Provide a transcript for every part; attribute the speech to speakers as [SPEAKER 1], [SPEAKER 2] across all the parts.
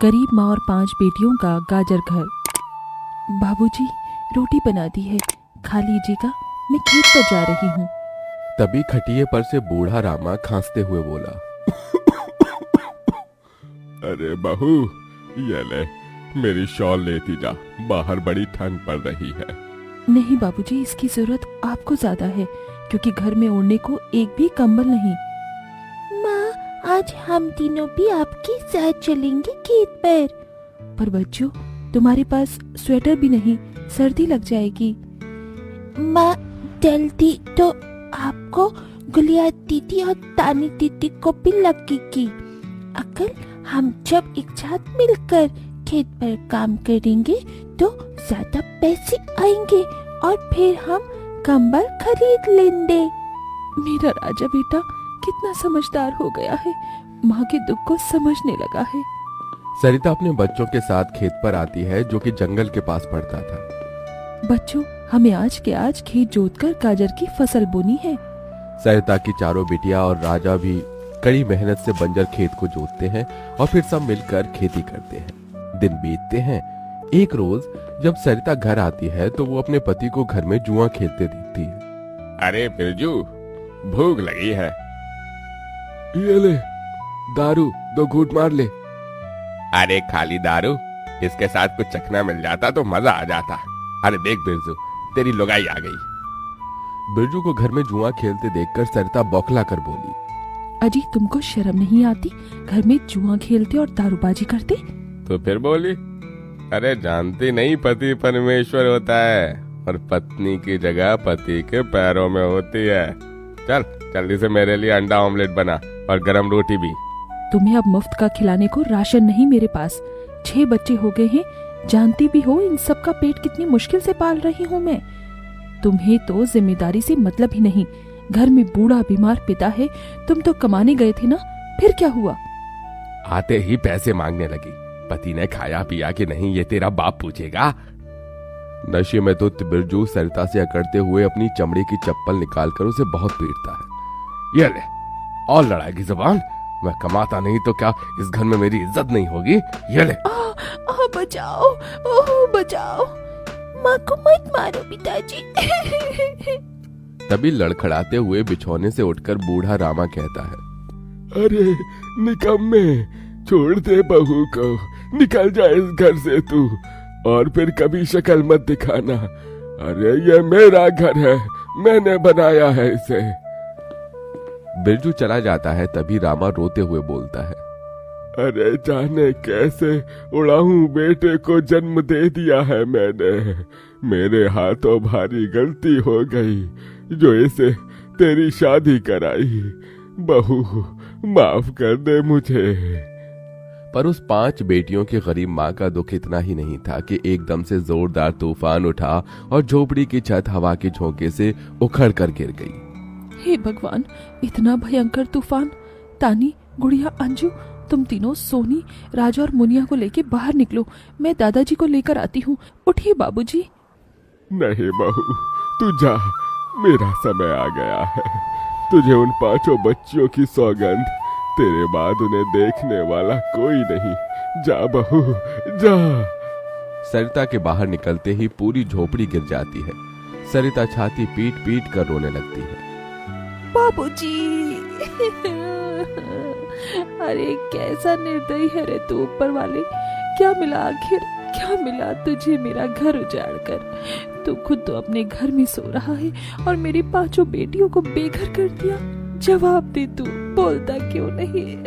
[SPEAKER 1] गरीब माँ और 5 बेटियों का गाजर घर। बाबूजी, रोटी बना दी है, खा लीजिएगा, मैं खेत पर जा रही हूँ।
[SPEAKER 2] तभी खटिये पर से बूढ़ा रामा खांसते हुए बोला, अरे बहू, ये ले, मेरी शॉल लेती जा, बाहर बड़ी ठंड पड़ रही है।
[SPEAKER 1] नहीं बाबूजी, इसकी जरूरत आपको ज्यादा है, क्योंकि घर में ओढ़ने को एक भी कंबल नहीं।
[SPEAKER 3] माँ, आज हम तीनों भी आपके साथ चलेंगे खेत पर
[SPEAKER 1] बच्चों, तुम्हारे पास स्वेटर भी नहीं, सर्दी लग जाएगी।
[SPEAKER 3] माँ, जल्दी तो आपको गुलिया दीदी और तानी दीदी को भी लगेगी। अगर हम जब एक साथ मिलकर खेत पर काम करेंगे तो ज्यादा पैसे आएंगे और फिर हम कंबल खरीद लेंगे।
[SPEAKER 1] मेरा राजा बेटा कितना समझदार हो गया है, माँ के दुख को समझने लगा है।
[SPEAKER 2] सरिता अपने बच्चों के साथ खेत पर आती है, जो कि जंगल के पास पड़ता था।
[SPEAKER 1] बच्चों, हमें आज के आज खेत जोतकर गाजर की फसल बोनी है।
[SPEAKER 2] सरिता की चारों बिटिया और राजा भी कड़ी मेहनत से बंजर खेत को जोतते हैं और फिर सब मिलकर खेती करते हैं। दिन बीतते हैं। एक रोज जब सरिता घर आती है तो वो अपने पति को घर में जुआ खेलते देखती है।
[SPEAKER 4] अरे बिरजू, भूख लगी है।
[SPEAKER 2] ये ले, दारू 2 घूंट मार ले।
[SPEAKER 4] अरे खाली दारू, इसके साथ कुछ चखना मिल जाता तो मजा आ जाता। अरे देख बिरजू, तेरी लुगाई आ गई।
[SPEAKER 2] बिरजू को घर में जुआ खेलते देखकर सरिता बौखला कर बोली,
[SPEAKER 1] अजी, तुमको शर्म नहीं आती? घर में जुआ खेलते और दारूबाजी करते।
[SPEAKER 4] तो फिर बोली, अरे जानती नहीं, पति परमेश्वर होता है और पत्नी की जगह पति के पैरों में होती है। चल जल्दी से मेरे लिए अंडा ऑमलेट बना और गरम रोटी भी।
[SPEAKER 1] तुम्हें अब मुफ्त का खिलाने को राशन नहीं मेरे पास। 6 बच्चे हो गए हैं, जानती भी हो इन सब का पेट कितनी मुश्किल से पाल रही हूँ मैं। तुम्हें तो जिम्मेदारी से मतलब ही नहीं। घर में बूढ़ा बीमार पिता है, तुम तो कमाने गए थे ना, फिर क्या हुआ?
[SPEAKER 4] आते ही पैसे मांगने लगी। पति ने खाया पिया कि नहीं ये तेरा बाप पूछेगा।
[SPEAKER 2] नशे में तो बिरजू सरिता से अकड़ते हुए अपनी चमड़ी की चप्पल निकालकर उसे बहुत पीटता है।
[SPEAKER 4] ये ले, और लड़ाई जुबान। मैं कमाता नहीं तो क्या इस घर में मेरी इज्जत नहीं होगी? ये ले।
[SPEAKER 3] बचाओ, ओह बचाओ, माँ को मत मारो पिताजी।
[SPEAKER 2] तभी लड़खड़ाते हुए बिछौने से उठकर बूढ़ा रामा कहता है, अरे निकम्मे, छोड़ दे बहू को, निकल जा इस घर से तू, और फिर कभी शक्ल मत दिखाना। अरे ये मेरा घर है, मैंने बनाया है इसे। बिरजू चला जाता है। तभी रामा रोते हुए बोलता है, अरे जाने कैसे उड़ाऊं बेटे को जन्म दे दिया है मैंने। मेरे हाथों भारी गलती हो गई जो इसे तेरी शादी कराई। बहू, माफ कर दे मुझे। पर उस 5 बेटियों की गरीब माँ का दुख इतना ही नहीं था कि एकदम से जोरदार तूफान उठा और झोपड़ी की छत हवा के झोंके से उखड़ कर गिर गई।
[SPEAKER 1] हे भगवान, इतना भयंकर तूफान! तानी, गुड़िया, अंजू, तुम तीनों सोनी, राजा और मुनिया को लेके बाहर निकलो, मैं दादाजी को लेकर आती हूँ। उठिए बाबूजी।
[SPEAKER 2] नहीं बहू, तू जा, मेरा समय आ गया है। तुझे उन 5 बच्चियों की सौगंध, तेरे बाद उन्हें देखने वाला कोई नहीं। जा बहू, जा। सरिता के बाहर निकलते ही पूरी झोपड़ी गिर जाती है। सरिता छाती पीट पीट कर रोने लगती है।
[SPEAKER 1] बाबूजी। अरे कैसा निर्दयी है रे तू ऊपर वाले! क्या मिला आखिर, क्या मिला तुझे मेरा घर उजाड़ कर? तू खुद तो अपने घर में सो रहा है और मेरी 5 बेटियों को बेघर कर दिया। जवाब दे, तू बोलता क्यों नहीं?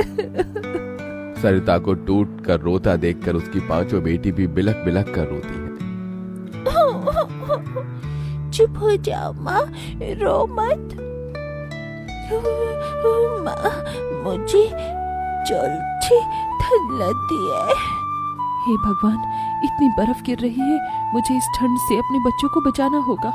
[SPEAKER 2] सरिता को टूट कर रोता देखकर उसकी 5 बेटी भी बिलख बिलख कर रोती है।
[SPEAKER 3] चुप हो जाओ माँ, रो मत। माँ, मुझे जल्दी ठंड लगती है।
[SPEAKER 1] हे भगवान, इतनी बर्फ गिर रही है, मुझे इस ठंड से अपने बच्चों को बचाना होगा।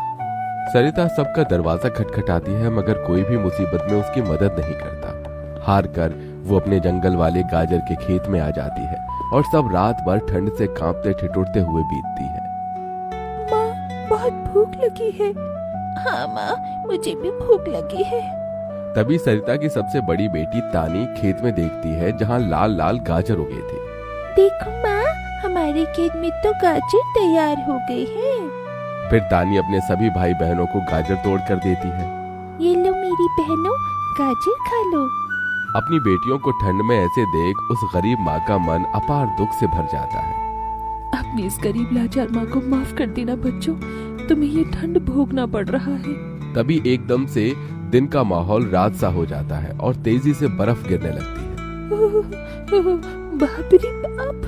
[SPEAKER 2] सरिता सबका दरवाजा खटखटाती है, मगर कोई भी मुसीबत में उसकी मदद नहीं करता। हार कर वो अपने जंगल वाले गाजर के खेत में आ जाती है और सब रात भर ठंड से कांपते ठिठुरते हुए बीतती है।
[SPEAKER 3] माँ, बहुत भूख लगी है। हाँ माँ, मुझे भी भूख लगी है।
[SPEAKER 2] तभी सरिता की सबसे बड़ी बेटी तानी खेत में देखती है जहाँ लाल लाल गाजर उगे थे।
[SPEAKER 3] देखो माँ, हमारे खेत में तो गाजर तैयार हो गए हैं।
[SPEAKER 2] फिर तानी अपने सभी भाई बहनों को गाजर तोड़ कर देती है।
[SPEAKER 3] ये लो मेरी बहनों, गाजर खा लो।
[SPEAKER 2] अपनी बेटियों को ठंड में ऐसे देख उस गरीब माँ का मन अपार दुख से भर जाता है।
[SPEAKER 1] अपनी इस गरीब लाचार माँ को माफ कर देना बच्चों, तुम्हें ये ठंड भोगना पड़ रहा है।
[SPEAKER 2] तभी एकदम से दिन का माहौल रात सा हो जाता है और तेजी से बर्फ गिरने लगती है।
[SPEAKER 3] बाप रे बाप,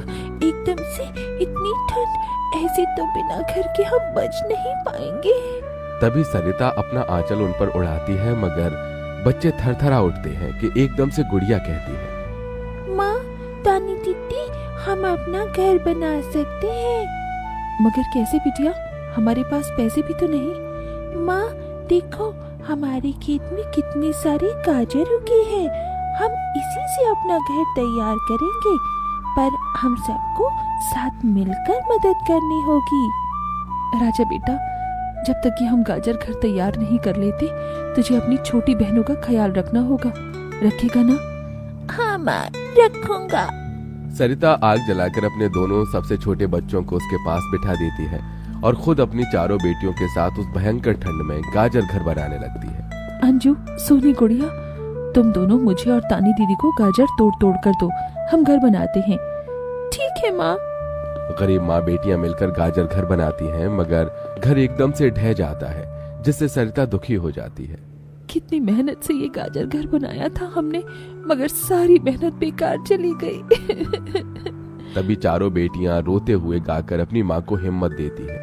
[SPEAKER 3] एकदम से इतनी ठंड, ऐसे तो बिना घर के हम बच नहीं पाएंगे।
[SPEAKER 2] तभी सरिता अपना आंचल उन पर उड़ाती है, मगर बच्चे थरथरा उठते हैं कि एकदम से गुड़िया कहती है,
[SPEAKER 3] माँ, तानी दीदी, हम अपना घर बना सकते हैं।
[SPEAKER 1] मगर कैसे बिटिया, हमारे पास पैसे भी तो नहीं।
[SPEAKER 3] माँ देखो, हमारे खेत में कितने सारे गाजर उगे हैं, हम इसी से अपना घर तैयार करेंगे, पर हम सबको साथ मिलकर मदद करनी होगी।
[SPEAKER 1] राजा बेटा, जब तक कि हम गाजर घर तैयार नहीं कर लेते, तुझे अपनी छोटी बहनों का ख्याल रखना होगा। रखेगा ना?
[SPEAKER 3] हाँ माँ, रखूंगा।
[SPEAKER 2] सरिता आग जलाकर अपने दोनों सबसे छोटे बच्चों को उसके पास बिठा देती है और खुद अपनी चारों बेटियों के साथ उस भयंकर ठंड में गाजर घर बनाने लगती है।
[SPEAKER 1] अंजू, सोनी, गुड़िया, तुम दोनों मुझे और तानी दीदी को गाजर तोड़ तोड़ कर दो, हम घर बनाते हैं।
[SPEAKER 3] ठीक है माँ।
[SPEAKER 2] गरीब माँ बेटियां मिलकर गाजर घर बनाती हैं, मगर घर एकदम से ढह जाता है, जिससे सरिता दुखी हो जाती है।
[SPEAKER 1] कितनी मेहनत से ये गाजर घर बनाया था हमने, मगर सारी मेहनत बेकार चली गई।
[SPEAKER 2] तभी चारों बेटियां रोते हुए गाकर अपनी माँ को हिम्मत देती है।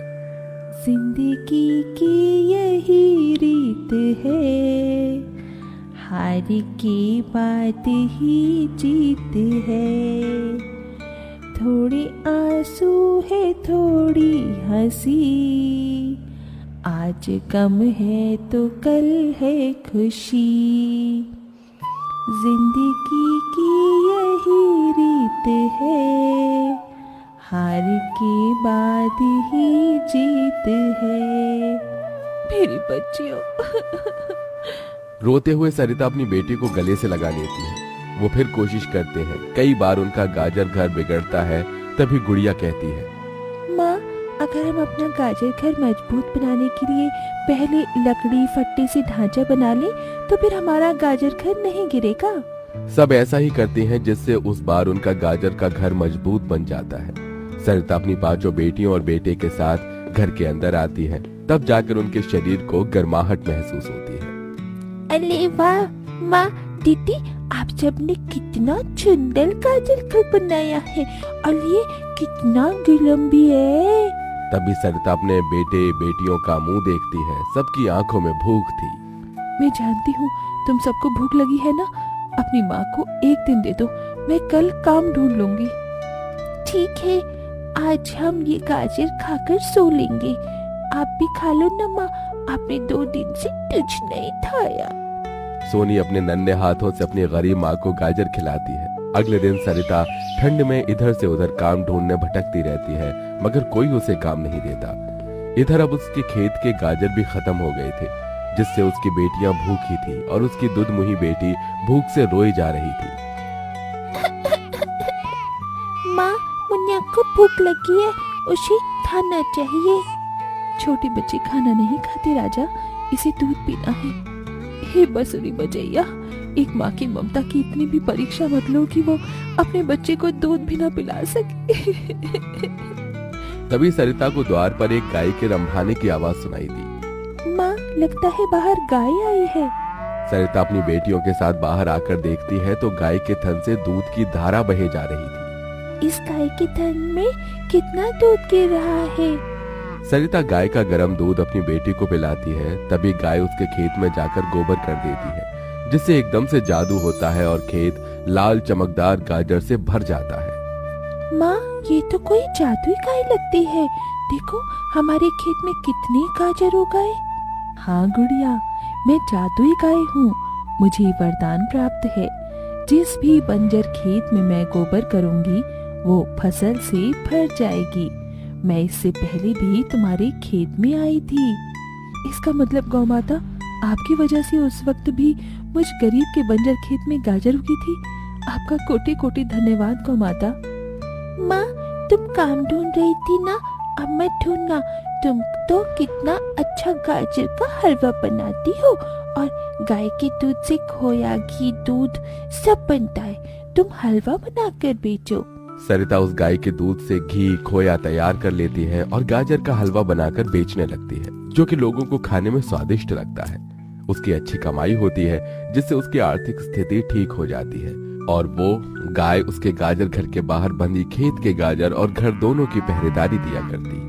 [SPEAKER 3] जिंदगी की यही रीत है, हार के बाद ही जीत है। थोड़े आंसू है, थोड़ी हंसी, आज गम है तो कल है खुशी। जिंदगी की यही रीत है, हार के बाद ही जीत है। मेरी बच्चियों।
[SPEAKER 2] रोते हुए सरिता अपनी बेटी को गले से लगा लेती है। वो फिर कोशिश करते हैं, कई बार उनका गाजर घर बिगड़ता है। तभी गुड़िया कहती है,
[SPEAKER 3] माँ, अगर हम अपना गाजर घर मजबूत बनाने के लिए पहले लकड़ी फट्टे से ढांचा बना लें, तो फिर हमारा गाजर घर नहीं गिरेगा।
[SPEAKER 2] सब ऐसा ही करते हैं, जिससे उस बार उनका गाजर का घर मजबूत बन जाता है। सरिता अपनी पांचों बेटियों और बेटे के साथ घर के अंदर आती है। तब जाकर उनके शरीर को गर्माहट महसूस होती है।
[SPEAKER 3] अरे वाह माँ, दीदी, आप सबने कितना सुंदर गाजर घर बनाया है, और ये कितना गर्म भी है।
[SPEAKER 2] तभी सरिता अपने बेटे बेटियों का मुंह देखती है। सबकी आंखों में भूख थी।
[SPEAKER 1] मैं जानती हूँ तुम सबको भूख लगी है ना। अपनी माँ को एक दिन दे दो, मैं कल काम ढूंढ लूंगी।
[SPEAKER 3] ठीक है, आज हम ये गाजर खाकर सो लेंगे। आप भी खा लो ना माँ, आपने 2 दिन से कुछ नहीं खाया।
[SPEAKER 2] सोनी अपने नन्हे हाथों से अपनी गरीब माँ को गाजर खिलाती है। अगले दिन सरिता ठंड में इधर से उधर काम ढूंढने भटकती रहती है, मगर कोई उसे काम नहीं देता। इधर अब उसके खेत के गाजर भी खत्म हो गए थे, जिससे उसकी बेटियां भूखी थी और उसकी दुधमुही बेटी भूख से रोई जा रही थी।
[SPEAKER 3] माँ, मुन्ना को भूख लगी है, उसे खाना चाहिए।
[SPEAKER 1] छोटे बच्चे खाना नहीं खाते राजा, इसे दूध पीना है। हे बसुरी बजैया, एक माँ की ममता की इतनी भी परीक्षा मत लो कि वो अपने बच्चे को दूध भी ना पिला सके।
[SPEAKER 2] तभी सरिता को द्वार पर एक गाय के रंभाने की आवाज सुनाई दी।
[SPEAKER 3] माँ, लगता है बाहर गाय आई है।
[SPEAKER 2] सरिता अपनी बेटियों के साथ बाहर आकर देखती है तो गाय के थन से दूध की धारा बहे जा रही थी।
[SPEAKER 3] इस गाय के थन में कितना दूध गिर रहा है।
[SPEAKER 2] सरिता गाय का गर्म दूध अपनी बेटी को पिलाती है। तभी गाय उसके खेत में जाकर गोबर कर देती है, जिससे एकदम से जादू होता है और खेत लाल चमकदार गाजर से भर जाता है।
[SPEAKER 3] माँ, ये तो कोई जादुई गाय लगती है। देखो, हमारे खेत में कितने गाजर हो गए।
[SPEAKER 1] हाँ गुड़िया, मैं जादुई गाय हूँ। मुझे वरदान प्राप्त है, जिस भी बंजर खेत में मैं गोबर करूँगी वो फसल से भर जाएगी। मैं इससे पहले भी तुम्हारे खेत में आई थी। इसका मतलब गौ माता, आपकी वजह से उस वक्त भी मुझ गरीब के बंजर खेत में गाजर उगी थी। आपका कोटि कोटि धन्यवाद गौ माता।
[SPEAKER 3] माँ तुम काम ढूंढ रही थी ना, अब मैं ढूंढना। तुम तो कितना अच्छा गाजर का हलवा बनाती हो, और गाय के दूध से खोया, घी, दूध सब बनता है। तुम हलवा बनाकर बेचो।
[SPEAKER 2] सरिता उस गाय के दूध से घी, खोया तैयार कर लेती है और गाजर का हलवा बनाकर बेचने लगती है, जो कि लोगों को खाने में स्वादिष्ट लगता है। उसकी अच्छी कमाई होती है, जिससे उसकी आर्थिक स्थिति ठीक हो जाती है और वो गाय उसके गाजर घर के बाहर बंधी खेत के गाजर और घर दोनों की पहरेदारी दिया करती।